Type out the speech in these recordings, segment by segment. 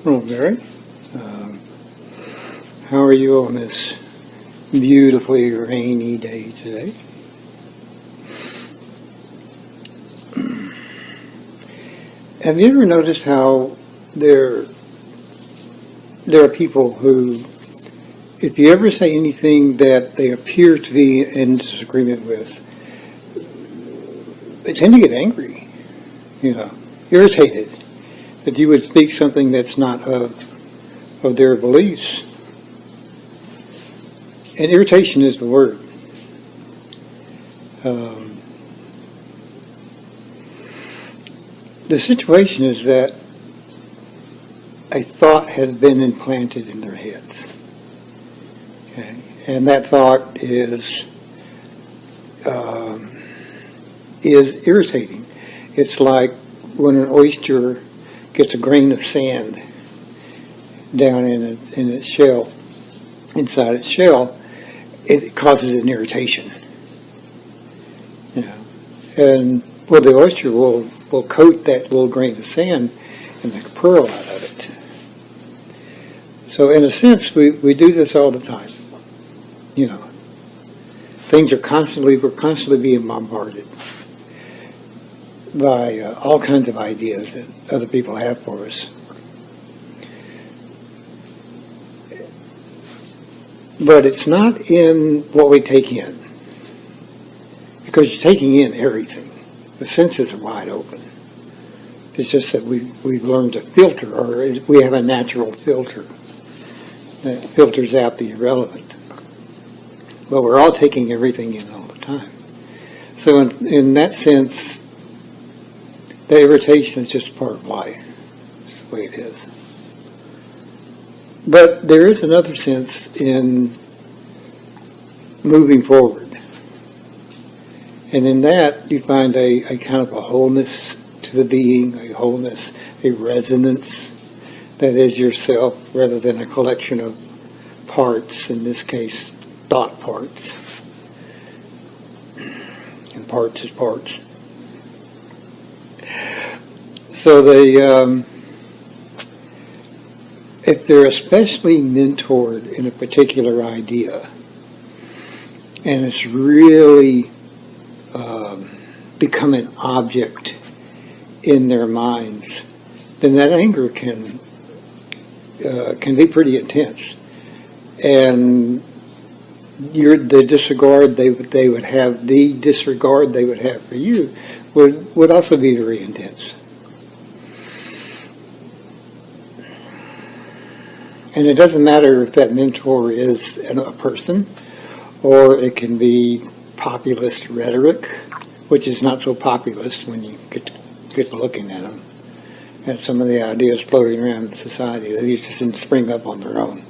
Hello, Mary. Um, how are you on this beautifully rainy day today? Have you ever noticed how there there are people who, if you ever say anything that they appear to be in disagreement with, they tend to get angry, you know, irritated that you would speak something that's not of their beliefs. And irritation is the word. Um, the situation is that a thought has been implanted in their heads. Okay? And that thought um, is irritating. It's like when an oyster gets a grain of sand down in its shell, inside its shell, it causes an irritation. You know, and well, the oyster will coat that little grain of sand and make a pearl out of it. So in a sense, we do this all the time. You know, we're constantly being bombarded by all kinds of ideas that other people have for us. But it's not in what we take in, because you're taking in everything. The senses are wide open. It's just that we've learned to filter, or we have a natural filter that filters out the irrelevant. But we're all taking everything in all the time. So in that sense, the irritation is just part of life. It's the way it is. But there is another sense in moving forward. And in that, you find a kind of a wholeness to the being, a wholeness, a resonance that is yourself rather than a collection of parts, in this case, thought parts. And parts is parts. So if they're especially mentored in a particular idea, and it's really become an object in their minds, then that anger can be pretty intense, and the disregard they would have for you would also be very intense. And it doesn't matter if that mentor is a person, or it can be populist rhetoric, which is not so populist when you get to looking at them, at some of the ideas floating around in society. They just didn't spring up on their own.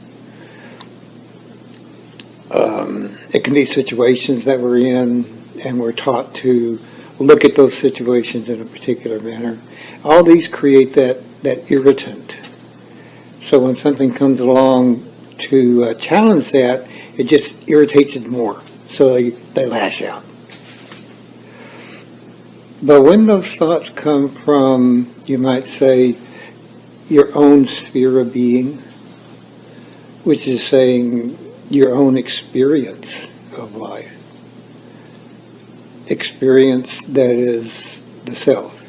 It can be situations that we're in, and we're taught to look at those situations in a particular manner. All these create that irritant. So when something comes along to challenge that, it just irritates it more. So they lash out. But when those thoughts come from, you might say, your own sphere of being, which is saying your own experience of life, experience that is the self.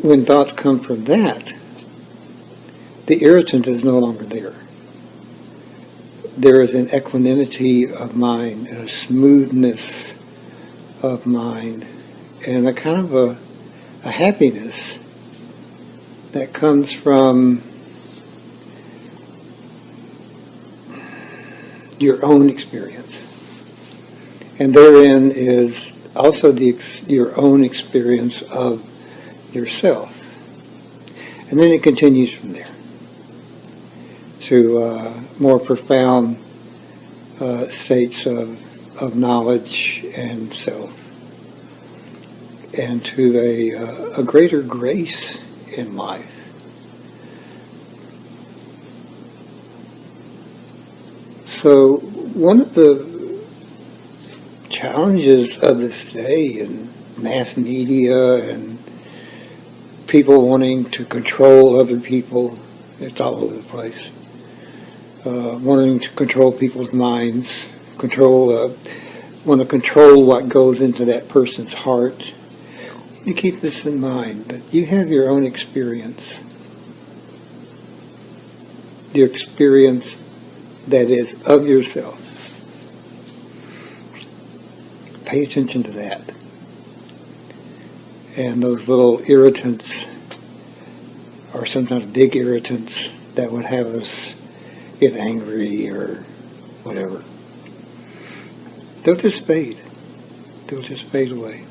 When thoughts come from that, the irritant is no longer there. There is an equanimity of mind and a smoothness of mind and a kind of a happiness that comes from your own experience. And therein is also your own experience of yourself. And then it continues from there to more profound states of knowledge and self, and to a greater grace in life. So one of the challenges of this day in mass media and people wanting to control other people. It's all over the place. Wanting to control people's minds, want to control what goes into that person's heart. You keep this in mind, that you have your own experience. The experience that is of yourself. Pay attention to that. And those little irritants are sometimes big irritants that would have us get angry or whatever. They'll just fade. They'll just fade away.